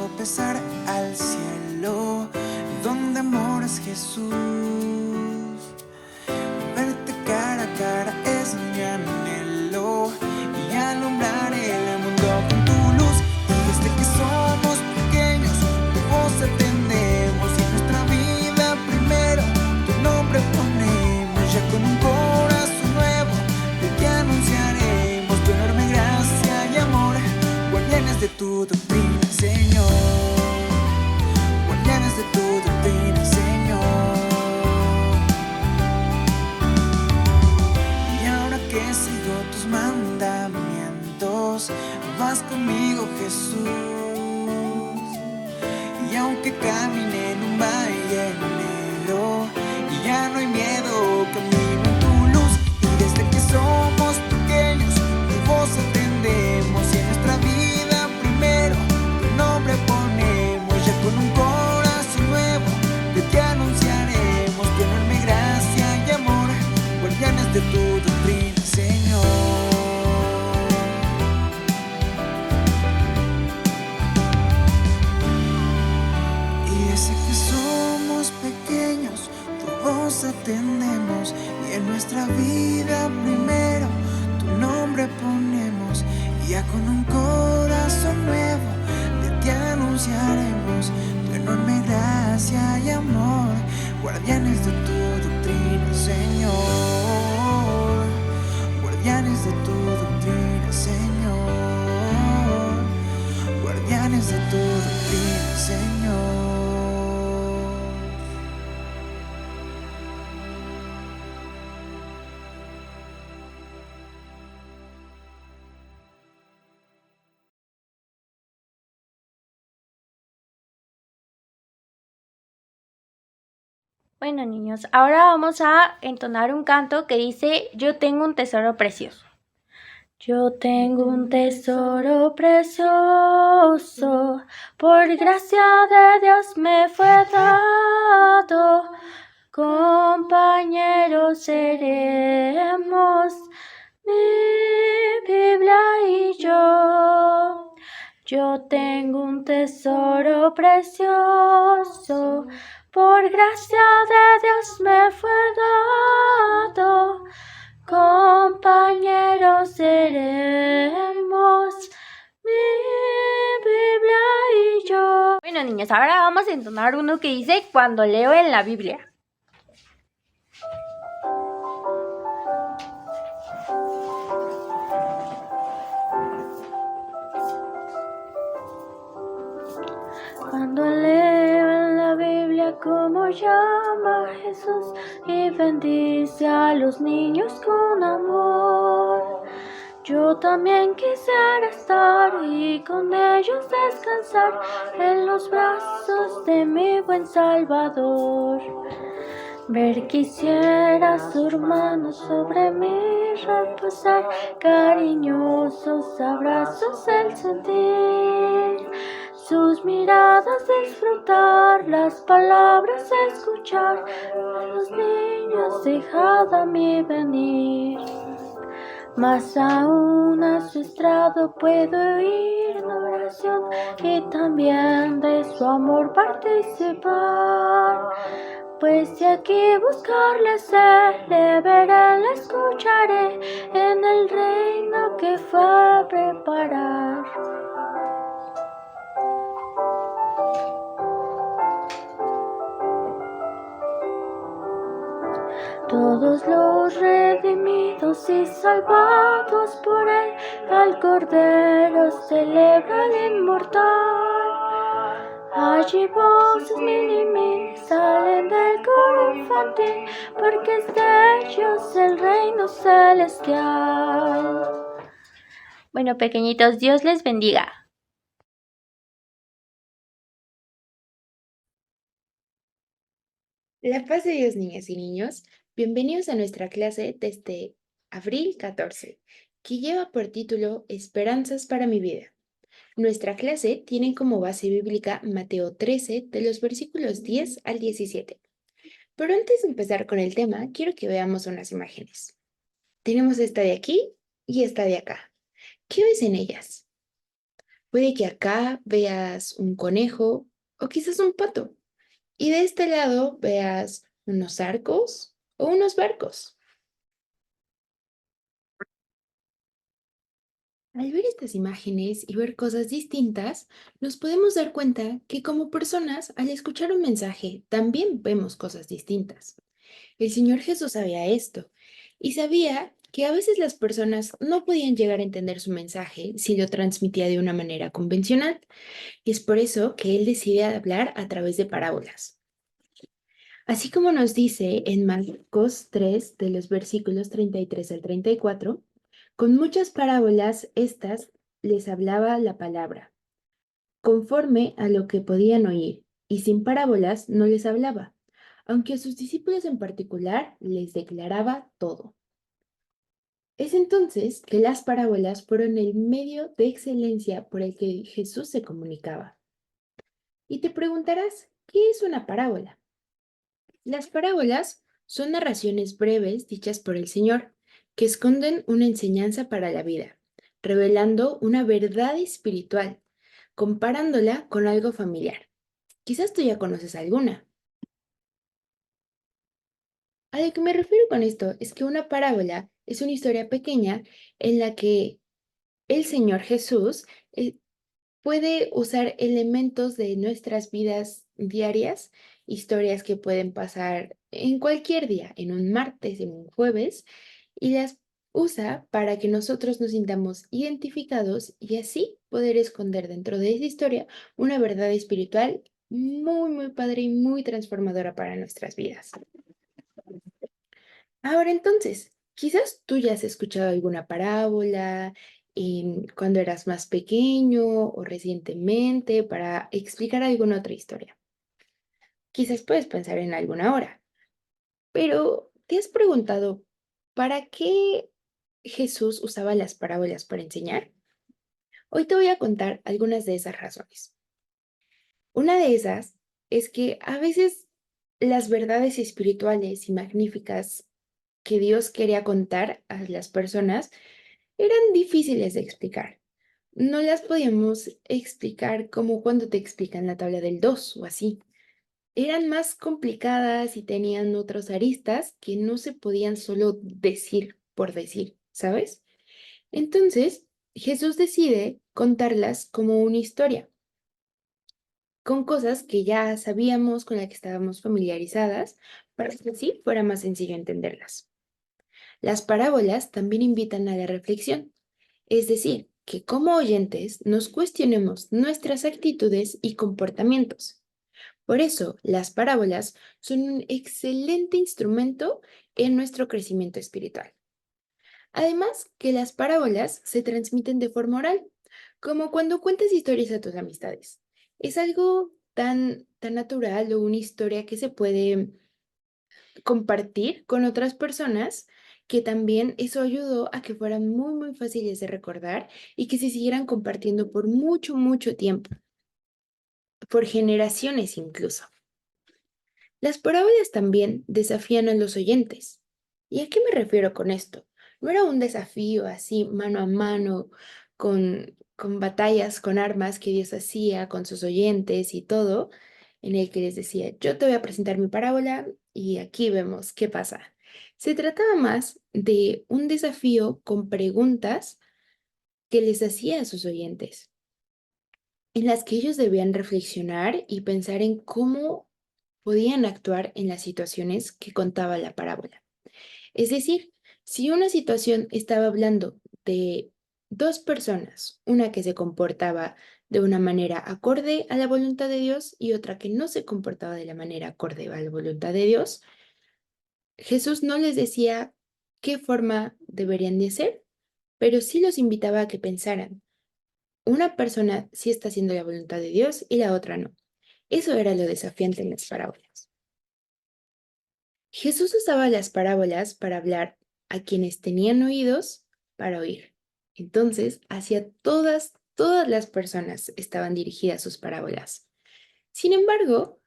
tropezar al cielo, donde moras, Jesús. Verte cara a cara es mi anhelo, y alumbrar el mundo con tu luz. Y desde que somos pequeños, tu voz atendemos, y en nuestra vida primero tu nombre ponemos. Ya con un corazón nuevo te anunciaremos tu enorme gracia y amor, guardianes de tu doctrina, Señor. Guardianes de tu doctrina, Señor. Y ahora que sigo tus mandamientos, vas conmigo, Jesús. Y aunque camine en un valle negro, y ya no hay miedo, camino en tu luz. Y desde que somos pequeños, tu voz atendemos, y en nuestra vida primero tu nombre ponemos. Ya con un corazón nuevo te anunciaremos tu enorme gracia y amor, guardianes de tu doctrina, Señor. Y desde que somos pequeños, tu voz atendemos, y en nuestra vida primero tu nombre ponemos. Y ya con un corazón nuevo te anunciaremos tu enorme gracia y amor, guardianes de tu doctrina, Señor. Guardianes de tu doctrina, Señor. Guardianes de tu doctrina, Señor. Bueno, niños, ahora vamos a entonar un canto que dice: yo tengo un tesoro precioso. Yo tengo un tesoro precioso, por gracia de Dios me fue dado. Compañeros seremos, mi Biblia y yo. Yo tengo un tesoro precioso, por gracia de Dios me fue dado. Compañeros seremos, mi Biblia y yo. Bueno, niños, ahora vamos a entonar uno que dice: cuando leo en la Biblia. Cuando leo en la Biblia cómo llama a Jesús y bendice a los niños con amor, yo también quisiera estar y con ellos descansar en los brazos de mi buen Salvador. Ver quisiera su mano sobre mí reposar, cariñosos abrazos el sentir, sus miradas disfrutar, las palabras escuchar, los niños dejad a mí venir. Más aún a su estrado puedo ir en oración y también de su amor participar. Pues si aquí buscarle sé, le veré, le escucharé en el reino que fue a preparar. Todos los redimidos y salvados por él, al Cordero celebra el inmortal. Allí voces mil y mil salen del coro infantil, porque es de ellos el reino celestial. Bueno, pequeñitos, Dios les bendiga. La paz de Dios, niñas y niños. Bienvenidos a nuestra clase desde abril 14, que lleva por título Esperanzas para mi vida. Nuestra clase tiene como base bíblica Mateo 13, de los versículos 10 al 17. Pero antes de empezar con el tema, quiero que veamos unas imágenes. Tenemos esta de aquí y esta de acá. ¿Qué ves en ellas? Puede que acá veas un conejo o quizás un pato. Y de este lado veas unos arcos o unos barcos. Al ver estas imágenes y ver cosas distintas, nos podemos dar cuenta que como personas, al escuchar un mensaje, también vemos cosas distintas. El Señor Jesús sabía esto y sabía que a veces las personas no podían llegar a entender su mensaje si lo transmitía de una manera convencional. Y es por eso que Él decide hablar a través de parábolas. Así como nos dice en Marcos 3, de los versículos 33 al 34, con muchas parábolas estas les hablaba la palabra, conforme a lo que podían oír, y sin parábolas no les hablaba, aunque a sus discípulos en particular les declaraba todo. Es entonces que las parábolas fueron el medio de excelencia por el que Jesús se comunicaba. Y te preguntarás, ¿qué es una parábola? Las parábolas son narraciones breves dichas por el Señor, que esconden una enseñanza para la vida, revelando una verdad espiritual, comparándola con algo familiar. Quizás tú ya conoces alguna. A lo que me refiero con esto es que una parábola es una historia pequeña en la que el Señor Jesús puede usar elementos de nuestras vidas diarias, historias que pueden pasar en cualquier día, en un martes, en un jueves, y las usa para que nosotros nos sintamos identificados y así poder esconder dentro de esa historia una verdad espiritual muy, muy padre y muy transformadora para nuestras vidas. Ahora entonces, quizás tú ya has escuchado alguna parábola cuando eras más pequeño o recientemente para explicar alguna otra historia. Quizás puedes pensar en alguna ahora, pero ¿te has preguntado para qué Jesús usaba las parábolas para enseñar? Hoy te voy a contar algunas de esas razones. Una de esas es que a veces las verdades espirituales y magníficas que Dios quería contar a las personas eran difíciles de explicar. No las podíamos explicar como cuando te explican la tabla del 2 o así. Eran más complicadas y tenían otras aristas que no se podían solo decir por decir, ¿sabes? Entonces, Jesús decide contarlas como una historia, con cosas que ya sabíamos, con las que estábamos familiarizadas, para que así fuera más sencillo entenderlas. Las parábolas también invitan a la reflexión. Es decir, que como oyentes nos cuestionemos nuestras actitudes y comportamientos. Por eso, las parábolas son un excelente instrumento en nuestro crecimiento espiritual. Además, que las parábolas se transmiten de forma oral, como cuando cuentas historias a tus amistades. Es algo tan natural o una historia que se puede compartir con otras personas, que también eso ayudó a que fueran muy, muy fáciles de recordar y que se siguieran compartiendo por mucho, mucho tiempo, por generaciones incluso. Las parábolas también desafían a los oyentes. ¿Y a qué me refiero con esto? No era un desafío así mano a mano, con batallas, con armas que Dios hacía con sus oyentes y todo, en el que les decía, yo te voy a presentar mi parábola y aquí vemos qué pasa. Se trataba más de un desafío con preguntas que les hacía a sus oyentes, en las que ellos debían reflexionar y pensar en cómo podían actuar en las situaciones que contaba la parábola. Es decir, si una situación estaba hablando de dos personas, una que se comportaba de una manera acorde a la voluntad de Dios y otra que no se comportaba de la manera acorde a la voluntad de Dios, Jesús no les decía qué forma deberían de hacer, pero sí los invitaba a que pensaran. Una persona sí está haciendo la voluntad de Dios y la otra no. Eso era lo desafiante en las parábolas. Jesús usaba las parábolas para hablar a quienes tenían oídos para oír. Entonces, hacia todas las personas estaban dirigidas sus parábolas. Sin embargo,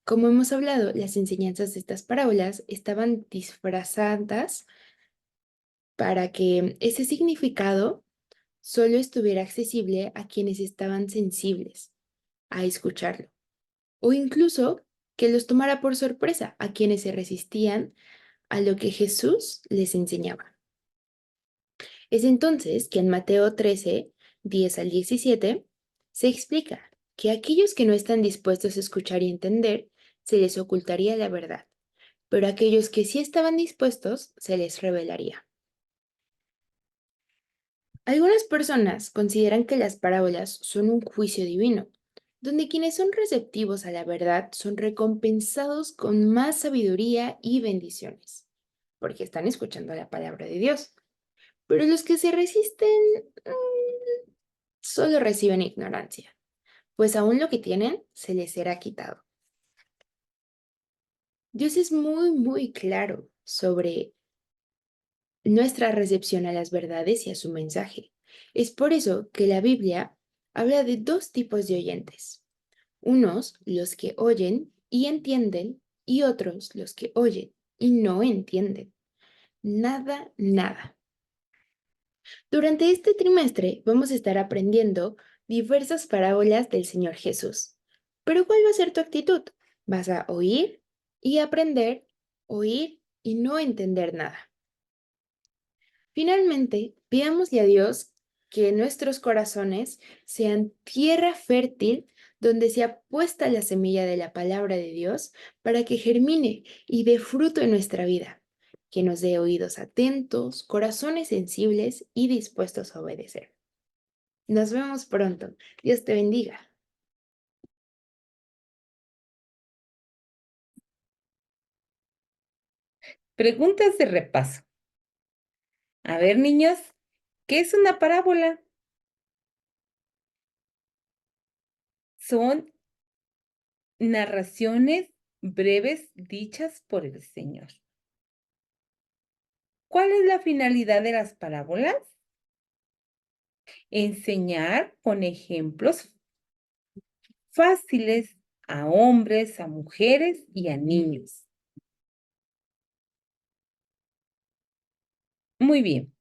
como hemos hablado, las enseñanzas de estas parábolas estaban disfrazadas para que ese significado solo estuviera accesible a quienes estaban sensibles a escucharlo, o incluso que los tomara por sorpresa a quienes se resistían a lo que Jesús les enseñaba. Es entonces que en Mateo 13, 10 al 17, se explica que a aquellos que no están dispuestos a escuchar y entender, se les ocultaría la verdad, pero a aquellos que sí estaban dispuestos, se les revelaría. Algunas personas consideran que las parábolas son un juicio divino, donde quienes son receptivos a la verdad son recompensados con más sabiduría y bendiciones, porque están escuchando la palabra de Dios. Pero los que se resisten solo reciben ignorancia, pues aún lo que tienen se les será quitado. Dios es muy claro sobre nuestra recepción a las verdades y a su mensaje. Es por eso que la Biblia habla de dos tipos de oyentes. Unos, los que oyen y entienden, y otros, los que oyen y no entienden. Nada. Durante este trimestre vamos a estar aprendiendo diversas parábolas del Señor Jesús. Pero ¿cuál va a ser tu actitud? ¿Vas a oír y aprender, oír y no entender nada? Finalmente, pidámosle a Dios que nuestros corazones sean tierra fértil donde sea puesta la semilla de la palabra de Dios para que germine y dé fruto en nuestra vida, que nos dé oídos atentos, corazones sensibles y dispuestos a obedecer. Nos vemos pronto. Dios te bendiga. Preguntas de repaso. A ver, niños, ¿qué es una parábola? Son narraciones breves dichas por el Señor. ¿Cuál es la finalidad de las parábolas? Enseñar con ejemplos fáciles a hombres, a mujeres y a niños. Muy bien.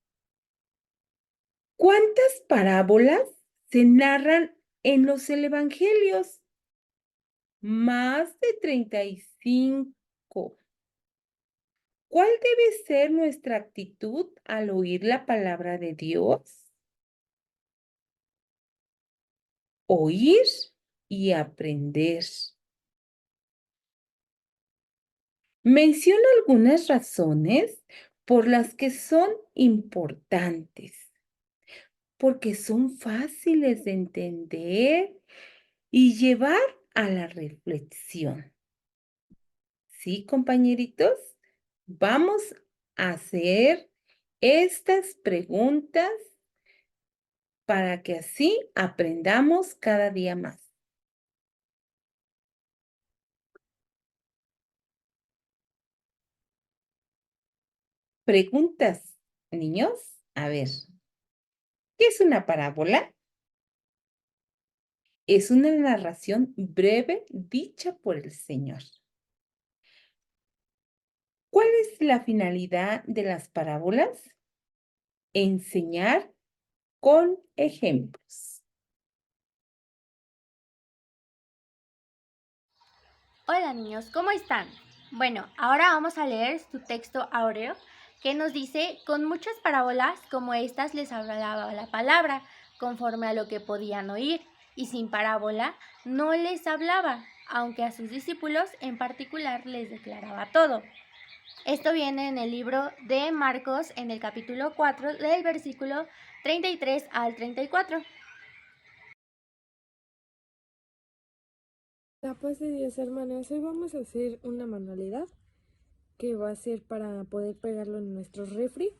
¿Cuántas parábolas se narran en los evangelios? Más de 35. ¿Cuál debe ser nuestra actitud al oír la palabra de Dios? Oír y aprender. Menciona algunas razones por las que son importantes, porque son fáciles de entender y llevar a la reflexión. ¿Sí, compañeritos? Vamos a hacer estas preguntas para que así aprendamos cada día más. Preguntas, niños. A ver, ¿qué es una parábola? Es una narración breve dicha por el Señor. ¿Cuál es la finalidad de las parábolas? Enseñar con ejemplos. Hola niños, ¿cómo están? Bueno, ahora vamos a leer su texto áureo que nos dice, con muchas parábolas como estas les hablaba la palabra, conforme a lo que podían oír, y sin parábola no les hablaba, aunque a sus discípulos en particular les declaraba todo. Esto viene en el libro de Marcos, en el capítulo 4, del versículo 33 al 34. La paz de Dios, hermanos. Hoy vamos a hacer una manualidad que va a ser para poder pegarlo en nuestro refri.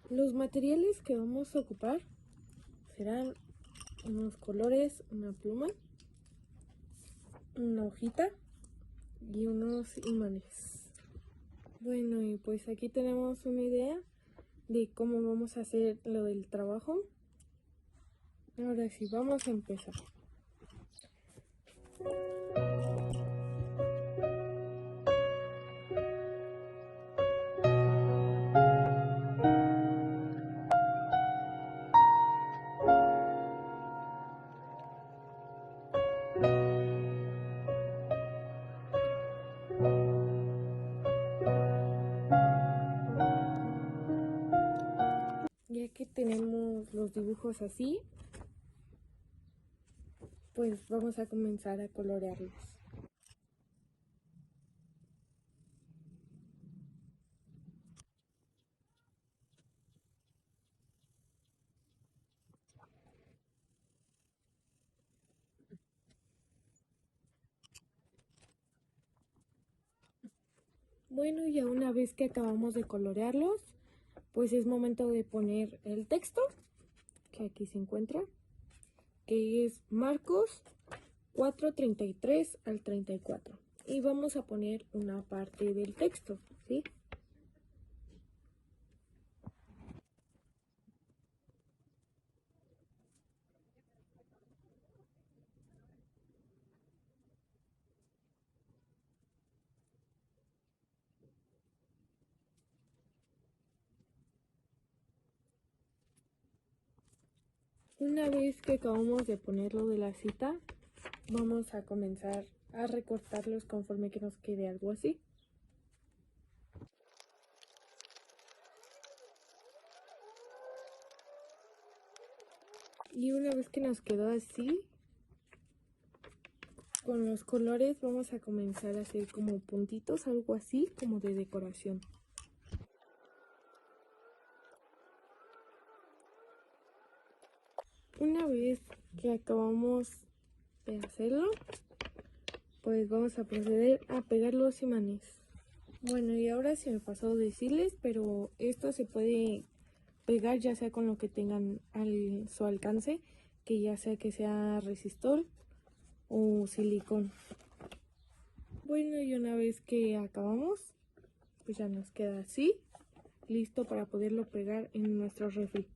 Los materiales que vamos a ocupar serán unos colores, una pluma, una hojita y unos imanes. Bueno, y pues aquí tenemos una idea de cómo vamos a hacer lo del trabajo. Ahora sí, vamos a empezar. los dibujos así, pues vamos a comenzar a colorearlos. Bueno, ya una vez que acabamos de colorearlos, pues es momento de poner el texto, que aquí se encuentra, que es Marcos 4:33 al 34. Y vamos a poner una parte del texto, ¿sí? Una vez que acabamos de ponerlo de la cita, vamos a comenzar a recortarlos conforme que nos quede algo así. Y una vez que nos quedó así, con los colores vamos a comenzar a hacer como puntitos, algo así, como de decoración. Una vez que acabamos de hacerlo, pues vamos a proceder a pegar los imanes. Bueno, y ahora se me pasó decirles, pero esto se puede pegar ya sea con lo que tengan a su alcance, que ya sea que sea resistol o silicón. Bueno, y una vez que acabamos, pues ya nos queda así, listo para poderlo pegar en nuestro refri.